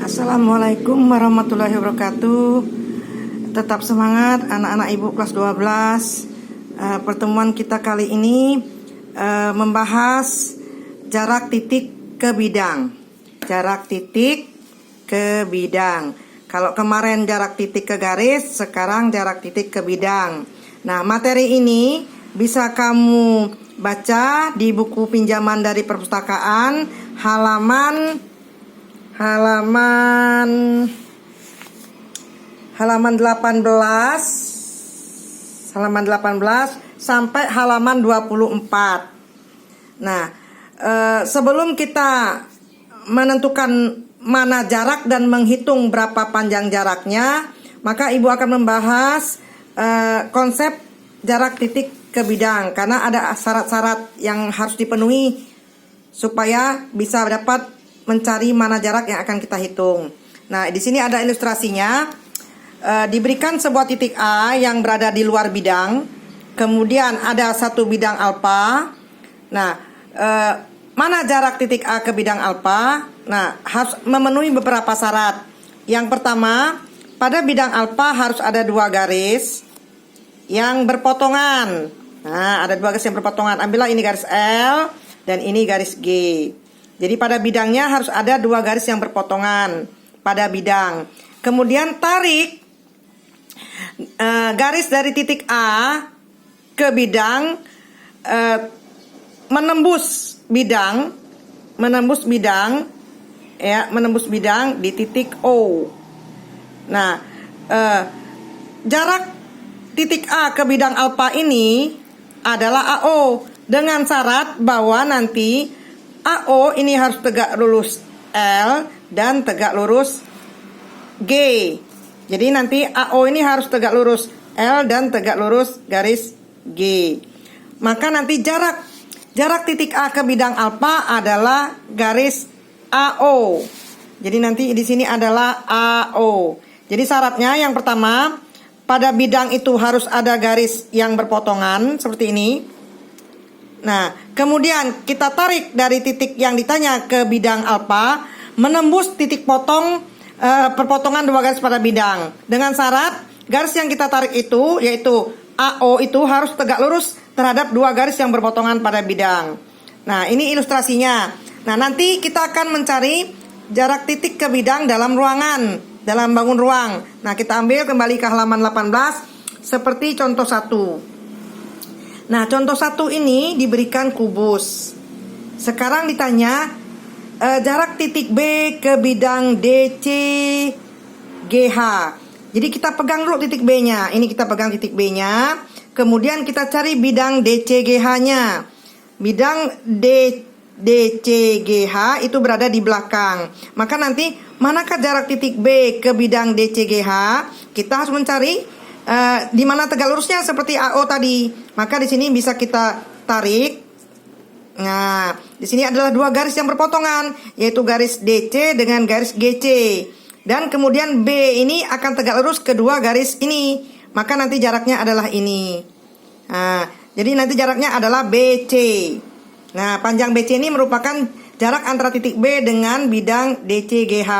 Assalamualaikum warahmatullahi wabarakatuh. Tetap semangat anak-anak ibu kelas 12. Pertemuan kita kali ini membahas jarak titik ke bidang. Jarak titik ke bidang. Kalau kemarin jarak titik ke garis, sekarang jarak titik ke bidang. Nah, materi ini bisa kamu baca di buku pinjaman dari perpustakaan halaman 18 sampai halaman 24. Nah, sebelum kita menentukan mana jarak dan menghitung berapa panjang jaraknya, maka ibu akan membahas konsep jarak titik ke bidang, karena ada syarat-syarat yang harus dipenuhi supaya bisa dapat mencari mana jarak yang akan kita hitung. Nah, di sini ada ilustrasinya. Diberikan sebuah titik A yang berada di luar bidang, kemudian ada satu bidang alfa. Nah, mana jarak titik A ke bidang alfa? Nah, harus memenuhi beberapa syarat. Yang pertama, pada bidang alfa harus ada dua garis yang berpotongan. Nah, ada dua garis yang berpotongan. Ambillah ini garis L dan ini garis G. Jadi pada bidangnya harus ada dua garis yang berpotongan pada bidang. Kemudian tarik garis dari titik A ke bidang, menembus bidang di titik O. Nah, jarak titik A ke bidang alfa ini adalah AO, dengan syarat bahwa nanti AO ini harus tegak lurus L dan tegak lurus G. Jadi nanti AO ini harus tegak lurus L dan tegak lurus garis G. Maka nanti jarak titik A ke bidang alfa adalah garis AO. Jadi nanti di sini adalah AO. Jadi syaratnya yang pertama, pada bidang itu harus ada garis yang berpotongan seperti ini. Nah, kemudian kita tarik dari titik yang ditanya ke bidang alfa, menembus titik perpotongan dua garis pada bidang. Dengan syarat garis yang kita tarik itu, yaitu AO, itu harus tegak lurus terhadap dua garis yang berpotongan pada bidang. Nah, ini ilustrasinya. Nah, nanti kita akan mencari jarak titik ke bidang dalam ruangan, dalam bangun ruang. Nah, kita ambil kembali ke halaman 18 seperti contoh 1. Nah, contoh 1 ini diberikan kubus. Sekarang ditanya jarak titik B ke bidang DC GH. Jadi kita pegang dulu titik B-nya. Ini kita pegang titik B-nya. Kemudian kita cari bidang DCGH-nya. Bidang DCGH itu berada di belakang. Maka nanti manakah jarak titik B ke bidang DCGH? Kita harus mencari di mana tegak lurusnya seperti AO tadi. Maka di sini bisa kita tarik. Nah, di sini adalah dua garis yang berpotongan, yaitu garis DC dengan garis GC. Dan kemudian B ini akan tegak lurus kedua garis ini. Maka nanti jaraknya adalah ini. Nah, jadi nanti jaraknya adalah BC. Nah, panjang BC ini merupakan jarak antara titik B dengan bidang DCGH.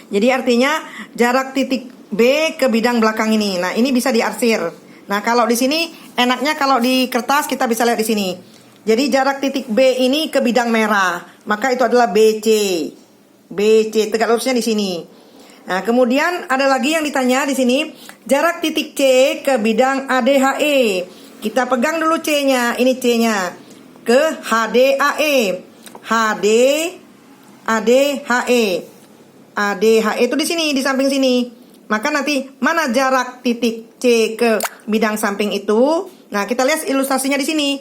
Jadi artinya jarak titik B ke bidang belakang ini. Nah, ini bisa diarsir. Nah, kalau di sini enaknya kalau di kertas kita bisa lihat di sini. Jadi jarak titik B ini ke bidang merah, maka itu adalah BC. BC tegak lurusnya di sini. Nah, kemudian ada lagi yang ditanya di sini, jarak titik C ke bidang ADHE. Kita pegang dulu C-nya, ini C-nya. Ke HDAE. ADHE itu di sini, di samping sini. Maka nanti mana jarak titik C ke bidang samping itu? Nah, kita lihat ilustrasinya di sini.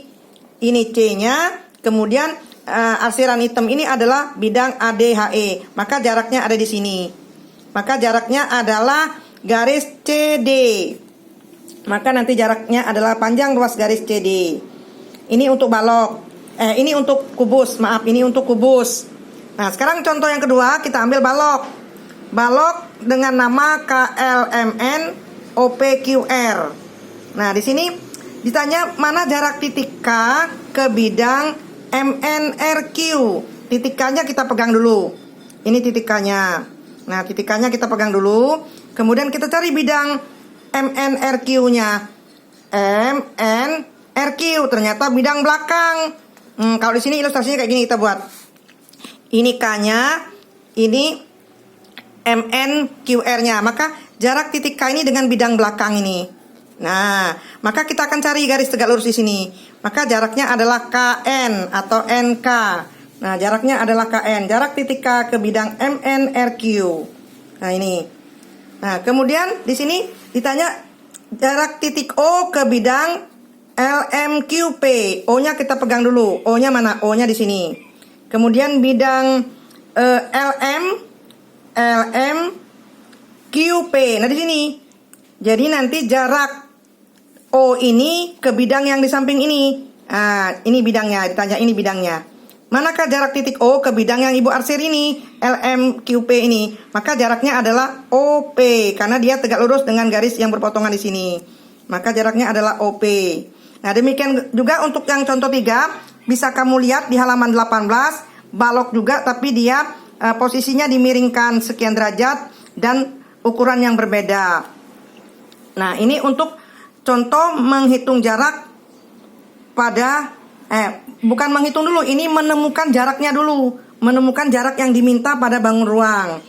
Ini C-nya, kemudian arsiran hitam ini adalah bidang ADHE. Maka jaraknya ada di sini. Maka jaraknya adalah garis CD. Maka nanti jaraknya adalah panjang ruas garis CD. Ini untuk balok. Ini untuk kubus. Maaf, ini untuk kubus. Nah, sekarang contoh yang kedua, kita ambil balok. Balok dengan nama KLMN OPQR. Nah, di sini ditanya mana jarak titik K ke bidang MNRQ. Titik K-nya kita pegang dulu. Ini titik K-nya. Nah, titik K-nya kita pegang dulu. Kemudian kita cari bidang MNRQ-nya. MNRQ ternyata bidang belakang. Kalau di sini ilustrasinya kayak gini kita buat. Ini K-nya, ini MNQR-nya. Maka jarak titik K ini dengan bidang belakang ini. Nah, maka kita akan cari garis tegak lurus di sini. Maka jaraknya adalah KN atau NK. Nah, jaraknya adalah KN, jarak titik K ke bidang MNRQ. Nah, ini. Nah, kemudian di sini ditanya jarak titik O ke bidang LMQP. O-nya kita pegang dulu. O-nya mana? O-nya di sini. Kemudian bidang LMQP. Nah, di sini. Jadi nanti jarak O ini ke bidang yang di samping ini. Nah, ini bidangnya, ditanya ini bidangnya. Manakah jarak titik O ke bidang yang Ibu arsir ini, LMQP ini? Maka jaraknya adalah OP, karena dia tegak lurus dengan garis yang berpotongan di sini. Maka jaraknya adalah OP. Nah, demikian juga untuk yang contoh 3, bisa kamu lihat di halaman 18, balok juga, tapi dia posisinya dimiringkan sekian derajat dan ukuran yang berbeda. Nah, ini untuk contoh menghitung jarak pada bukan menghitung dulu, ini menemukan jaraknya dulu, menemukan jarak yang diminta pada bangun ruang.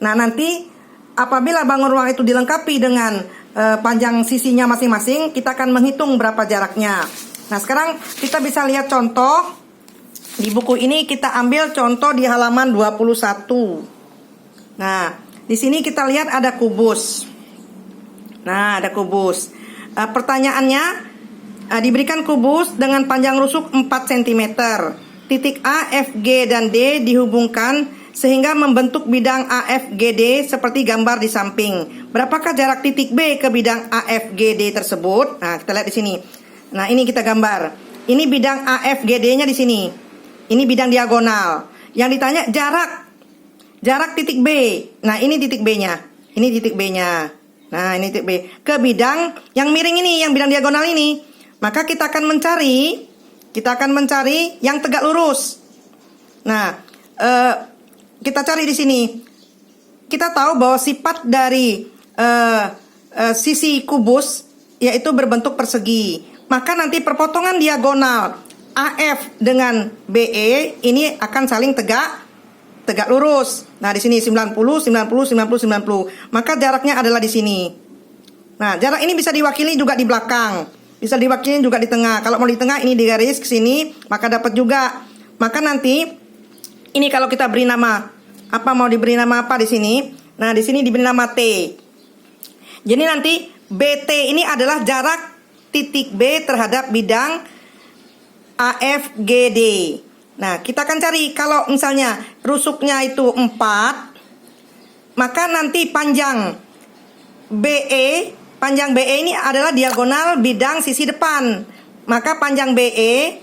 Nah, nanti apabila bangun ruang itu dilengkapi dengan panjang sisinya masing-masing, kita akan menghitung berapa jaraknya. Nah, sekarang kita bisa lihat contoh di buku ini. Kita ambil contoh di halaman 21. Nah, di sini kita lihat ada kubus. Nah, ada kubus. Pertanyaannya, diberikan kubus dengan panjang rusuk 4 cm. Titik A, F, G, dan D dihubungkan sehingga membentuk bidang AFGD seperti gambar di samping. Berapakah jarak titik B ke bidang AFGD tersebut? Nah, kita lihat di sini. Nah, ini kita gambar. Ini bidang AFGD-nya di sini. Ini bidang diagonal. Yang ditanya jarak titik B. Nah, ini titik B-nya. Ini titik B-nya. Nah, ini titik B. Ke bidang yang miring ini, yang bidang diagonal ini. Maka kita akan mencari yang tegak lurus. Nah, kita cari di sini. Kita tahu bahwa sifat dari sisi kubus yaitu berbentuk persegi. Maka nanti perpotongan diagonal AF dengan BE ini akan saling tegak lurus. Nah, di sini 90, 90, 90, 90. Maka jaraknya adalah di sini. Nah, jarak ini bisa diwakili juga di belakang. Bisa diwakili juga di tengah. Kalau mau di tengah ini di garis ke sini, maka dapat juga. Maka nanti ini kalau kita beri nama apa, mau diberi nama apa di sini? Nah, di sini diberi nama T. Jadi nanti BT ini adalah jarak titik B terhadap bidang AFGD. Nah, kita akan cari kalau misalnya rusuknya itu 4, maka nanti panjang BE ini adalah diagonal bidang sisi depan. Maka panjang BE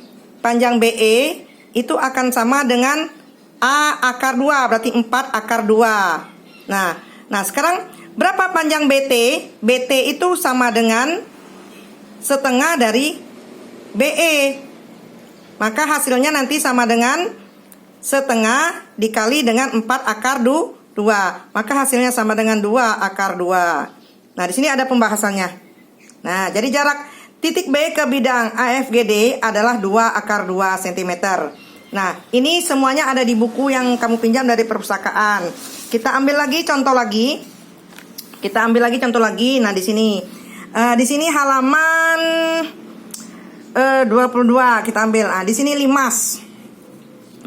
itu akan sama dengan A akar 2, berarti 4 akar 2. Nah, sekarang berapa panjang BT? BT itu sama dengan setengah dari BE. Maka hasilnya nanti sama dengan setengah dikali dengan 4 akar 2. Maka hasilnya sama dengan 2 akar 2. Nah, di sini ada pembahasannya. Nah, jadi jarak titik B ke bidang AFGD adalah 2 akar 2 cm. Nah, ini semuanya ada di buku yang kamu pinjam dari perpustakaan. Kita ambil lagi contoh lagi. Nah, di sini halaman 22 kita ambil. Nah, di sini limas.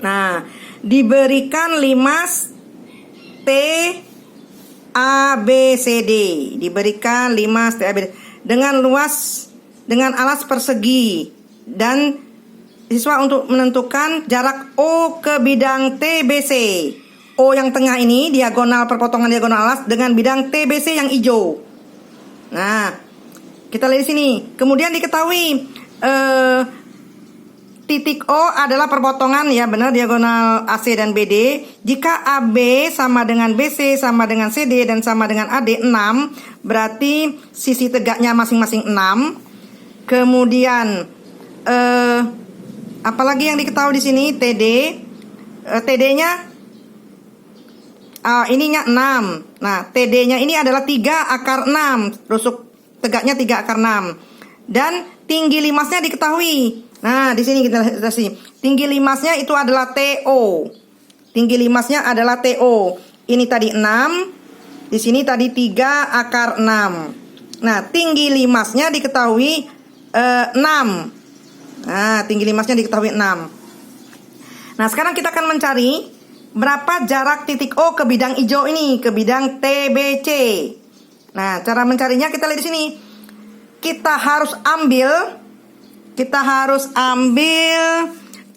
Nah, diberikan limas T A B C D. Diberikan limas T A B C D dengan alas persegi, dan siswa untuk menentukan jarak O ke bidang TBC. O yang tengah ini diagonal, perpotongan diagonal alas dengan bidang TBC yang hijau. Nah, kita lihat di sini. Kemudian diketahui titik O adalah perpotongan, ya benar, diagonal AC dan BD. Jika AB sama dengan BC sama dengan CD dan sama dengan AD 6, berarti sisi tegaknya masing-masing 6. Kemudian apalagi yang diketahui di sini, TD-nya ininya 6. Nah, TD-nya ini adalah 3 akar 6. Rusuk tegaknya 3 akar 6. Dan tinggi limasnya diketahui. Nah, di sini kita kasih. Tinggi limasnya itu adalah TO. Tinggi limasnya adalah TO. Ini tadi 6. Di sini tadi 3 akar 6. Nah, tinggi limasnya diketahui 6. Nah, tinggi limasnya diketahui 6. Nah, sekarang kita akan mencari berapa jarak titik O ke bidang hijau ini, ke bidang TBC. Nah, cara mencarinya kita lihat di sini. Kita harus ambil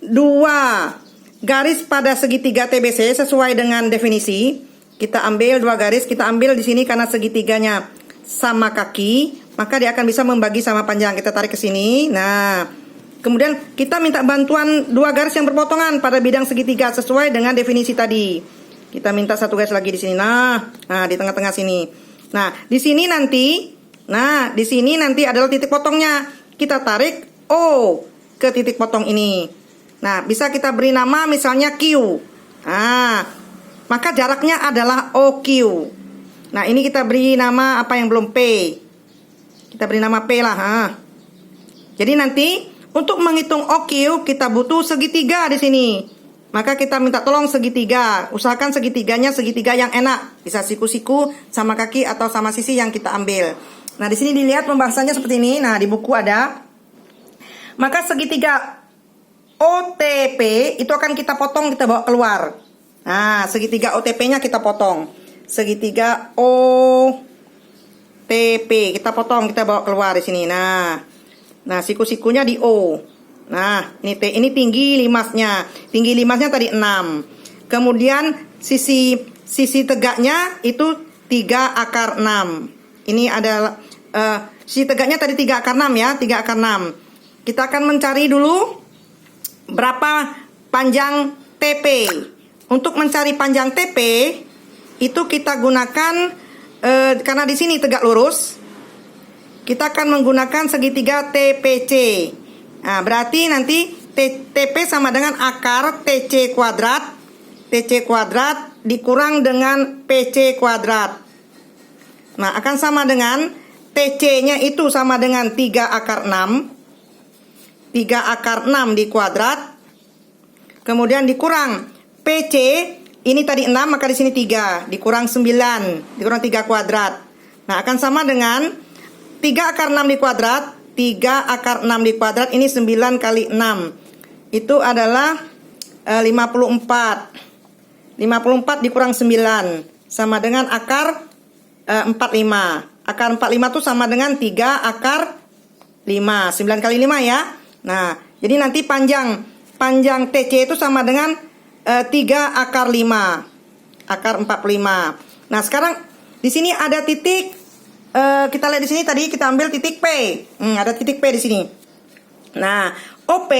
2 garis pada segitiga TBC sesuai dengan definisi. Kita ambil 2 garis, kita ambil di sini karena segitiganya sama kaki, maka dia akan bisa membagi sama panjang. Kita tarik ke sini. Nah, kemudian kita minta bantuan 2 garis yang berpotongan pada bidang segitiga sesuai dengan definisi tadi. Kita minta 1 garis lagi di sini. Nah, di tengah-tengah sini. Nah, di sini nanti adalah titik potongnya. Kita tarik O ke titik potong ini. Nah, bisa kita beri nama misalnya Q. Nah, maka jaraknya adalah OQ. Nah, ini kita beri nama apa yang belum P. Kita beri nama P lah. Jadi nanti untuk menghitung OQ kita butuh segitiga di sini. Maka kita minta tolong segitiga. Usahakan segitiganya segitiga yang enak. Bisa siku-siku sama kaki atau sama sisi yang kita ambil. Nah, di sini dilihat pembahasannya seperti ini. Nah, di buku ada. Maka segitiga OTP itu akan kita potong, kita bawa keluar. Nah, segitiga OTP-nya kita potong. Segitiga OTP kita potong, kita bawa keluar di sini. Nah, siku-sikunya di O. Nah, ini tinggi limasnya. Tinggi limasnya tadi 6. Kemudian sisi tegaknya itu 3 akar 6. Ini adalah sisi tegaknya tadi 3 akar 6 ya, 3 akar 6. Kita akan mencari dulu berapa panjang TP. Untuk mencari panjang TP itu kita gunakan karena di sini tegak lurus, kita akan menggunakan segitiga TPC. Nah, berarti nanti TP sama dengan akar TC kuadrat. TC kuadrat dikurang dengan PC kuadrat. Nah, akan sama dengan TC-nya itu sama dengan 3 akar 6. 3 akar 6 di kuadrat. Kemudian dikurang PC, ini tadi 6, maka di sini 3. Dikurang 9, dikurang 3 kuadrat. Nah, akan sama dengan 3 akar 6 di kuadrat. 3 akar 6 di kuadrat, ini 9 kali 6. Itu adalah 54. 54 dikurang 9. Sama dengan akar 45. Akar 45 itu sama dengan 3 akar 5. 9 kali 5 ya. Nah, jadi nanti panjang TC itu sama dengan 3 akar 5. Akar 45. Nah, sekarang di sini ada titik. Kita lihat di sini tadi kita ambil titik P. Ada titik P di sini. Nah, OP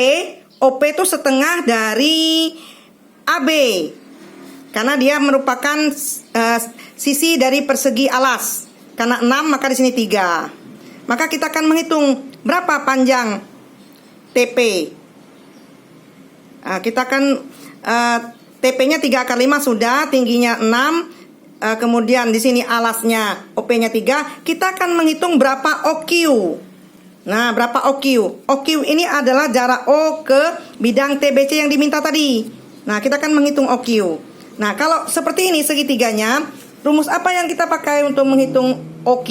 itu setengah dari AB. Karena dia merupakan sisi dari persegi alas. Karena 6 maka di sini 3. Maka kita akan menghitung berapa panjang TP. Nah, kita akan TP-nya 3 akar 5 sudah, tingginya 6. Kemudian di sini alasnya OP-nya 3. Kita akan menghitung berapa OQ. Nah, berapa OQ? OQ ini adalah jarak O ke bidang TBC yang diminta tadi. Nah, kita akan menghitung OQ. Nah, kalau seperti ini segitiganya, rumus apa yang kita pakai untuk menghitung OQ?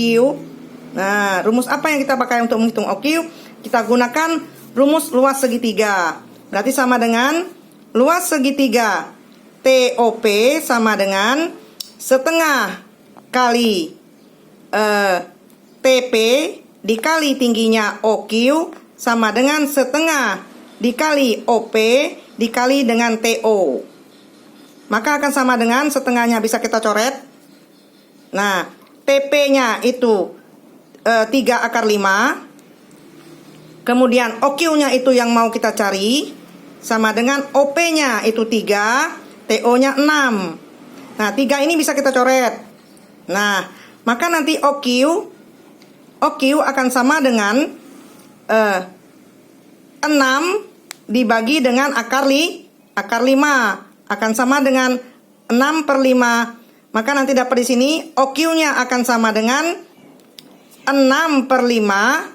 Nah, rumus apa yang kita pakai untuk menghitung OQ? Kita gunakan rumus luas segitiga. Berarti sama dengan luas segitiga TOP sama dengan setengah kali TP dikali tingginya OQ sama dengan setengah dikali OP dikali dengan TO. Maka akan sama dengan setengahnya bisa kita coret. Nah, TP-nya itu 3 akar 5. Kemudian OQ-nya itu yang mau kita cari. Sama dengan OP-nya itu 3. TO-nya 6. Nah, 3 ini bisa kita coret. Nah, maka nanti OQ akan sama dengan 6 dibagi dengan akar 5. Akan sama dengan 6/5 Maka nanti dapat di sini OQ-nya akan sama dengan 6/5.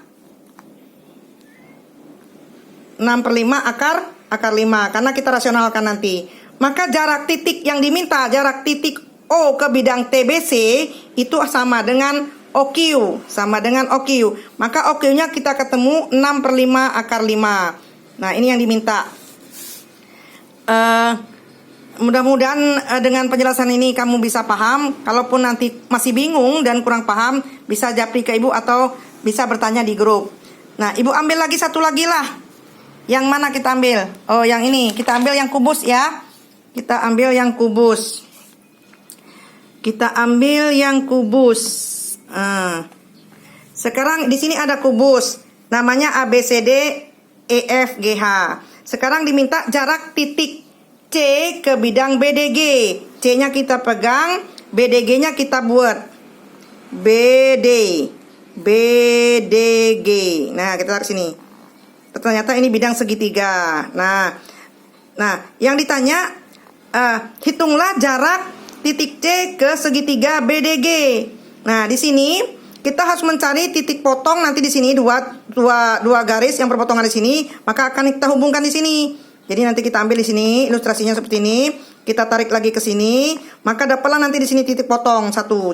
6/5 akar 5, karena kita rasionalkan nanti. Maka jarak titik yang diminta, jarak titik O ke bidang TBC itu sama dengan OQ, sama dengan OQ. Maka OQ-nya kita ketemu 6/5 akar 5. Nah, ini yang diminta. Mudah-mudahan dengan penjelasan ini kamu bisa paham. Kalaupun nanti masih bingung dan kurang paham, bisa japri ke Ibu atau bisa bertanya di grup. Nah, Ibu ambil lagi satu lagi lah. Yang mana kita ambil? Oh, yang ini. Kita ambil yang kubus ya. Kita ambil yang kubus. Kita ambil yang kubus. Sekarang di sini ada kubus. Namanya ABCD EFGH. Sekarang diminta jarak titik C ke bidang BDG. C-nya kita pegang, BDG-nya kita buat BDG. Nah, kita tarik sini. Ternyata ini bidang segitiga. Nah, yang ditanya hitunglah jarak titik C ke segitiga BDG. Nah, di sini kita harus mencari titik potong. Nanti di sini dua garis yang berpotongan di sini, maka akan kita hubungkan di sini. Jadi nanti kita ambil di sini ilustrasinya seperti ini. Kita tarik lagi ke sini, maka dapatlah nanti di sini titik potong satu.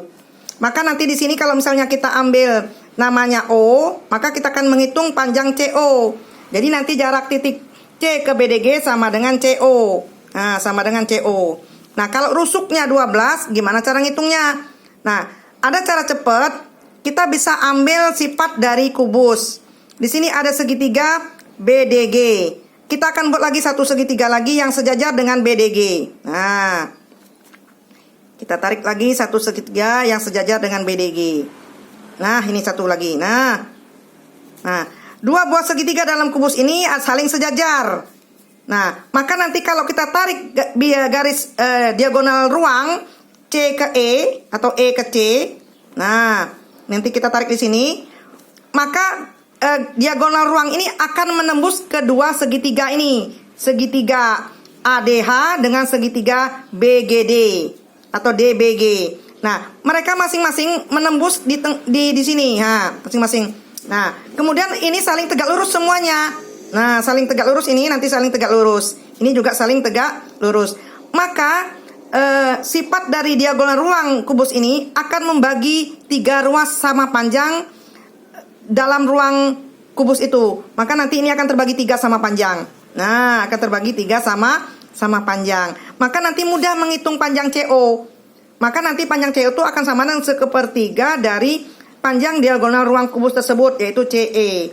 Maka nanti di sini kalau misalnya kita ambil namanya O, maka kita akan menghitung panjang CO. Jadi nanti jarak titik C ke BDG sama dengan CO. Nah, sama dengan CO. Nah, kalau rusuknya 12, gimana cara ngitungnya? Nah, ada cara cepat. Kita bisa ambil sifat dari kubus. Di sini ada segitiga BDG. Kita akan buat lagi satu segitiga lagi yang sejajar dengan BDG. Nah, kita tarik lagi satu segitiga yang sejajar dengan BDG. Nah, ini satu lagi. Nah, dua buah segitiga dalam kubus ini saling sejajar. Nah, maka nanti kalau kita tarik garis diagonal ruang C ke E atau E ke C, nah, nanti kita tarik di sini, maka diagonal ruang ini akan menembus kedua segitiga ini, segitiga ADH dengan segitiga BGD atau DBG. Nah, mereka masing-masing menembus di sini, masing-masing. Nah, kemudian ini saling tegak lurus semuanya. Nah, saling tegak lurus ini nanti saling tegak lurus. Ini juga saling tegak lurus. Maka sifat dari diagonal ruang kubus ini akan membagi 3 ruas sama panjang dalam ruang kubus itu. Maka nanti ini akan terbagi 3 sama panjang. Nah, akan terbagi 3 sama panjang. Maka nanti mudah menghitung panjang CO. Maka nanti panjang CO itu akan sama dengan 1/3 dari panjang diagonal ruang kubus tersebut, yaitu CE.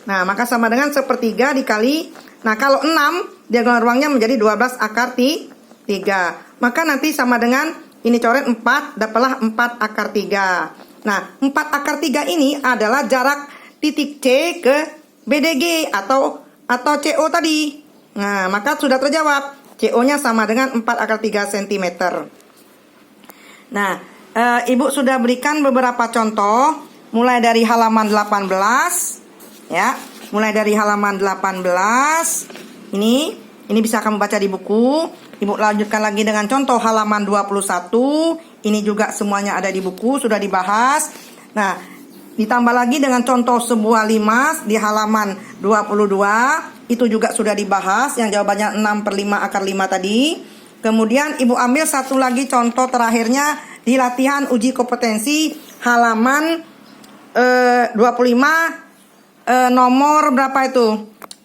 Nah, maka sama dengan 1/3 dikali. Nah, kalau 6 diagonal ruangnya menjadi 12 akar 3. Maka nanti sama dengan ini coret 4, dapatlah 4 akar 3. Nah, 4 akar 3 ini adalah jarak titik C ke BDG atau CO tadi. Nah, maka sudah terjawab. CO-nya sama dengan 4 akar 3 cm. Nah, Ibu sudah berikan beberapa contoh mulai dari halaman 18 ya, mulai dari halaman 18. Ini bisa kamu baca di buku. Ibu lanjutkan lagi dengan contoh halaman 21. Ini juga semuanya ada di buku, sudah dibahas. Nah, ditambah lagi dengan contoh sebuah limas di halaman 22. Itu juga sudah dibahas, yang jawabannya 6/5 akar 5 tadi. Kemudian Ibu ambil satu lagi contoh terakhirnya di latihan uji kompetensi halaman 25 nomor berapa itu?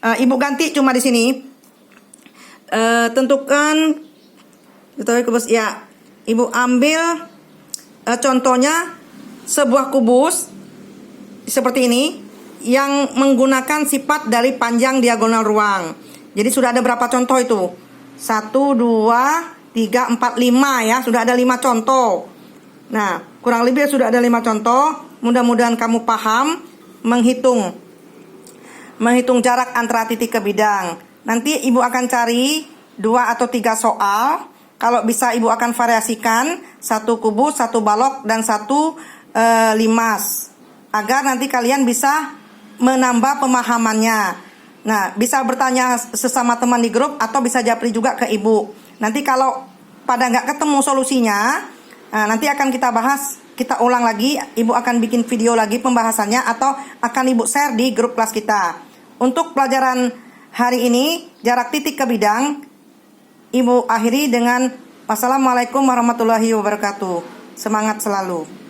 Ibu ganti cuma di sini. Tentukan kubus ya. Ibu ambil contohnya sebuah kubus seperti ini yang menggunakan sifat dari panjang diagonal ruang. Jadi sudah ada berapa contoh itu? 1, 2, 3, 4, 5 ya. Sudah ada 5 contoh. Nah, kurang lebih sudah ada 5 contoh. Mudah-mudahan kamu paham menghitung jarak antara titik ke bidang. Nanti Ibu akan cari 2 atau 3 soal. Kalau bisa Ibu akan variasikan 1 kubus, 1 balok, dan 1 limas. Agar nanti kalian bisa menambah pemahamannya. Nah, bisa bertanya sesama teman di grup atau bisa japri juga ke Ibu. Nanti kalau pada nggak ketemu solusinya, Nah, nanti akan kita bahas, kita ulang lagi. Ibu akan bikin video lagi pembahasannya atau akan Ibu share di grup kelas kita. Untuk pelajaran hari ini, jarak titik ke bidang, Ibu akhiri dengan wassalamualaikum warahmatullahi wabarakatuh. Semangat selalu.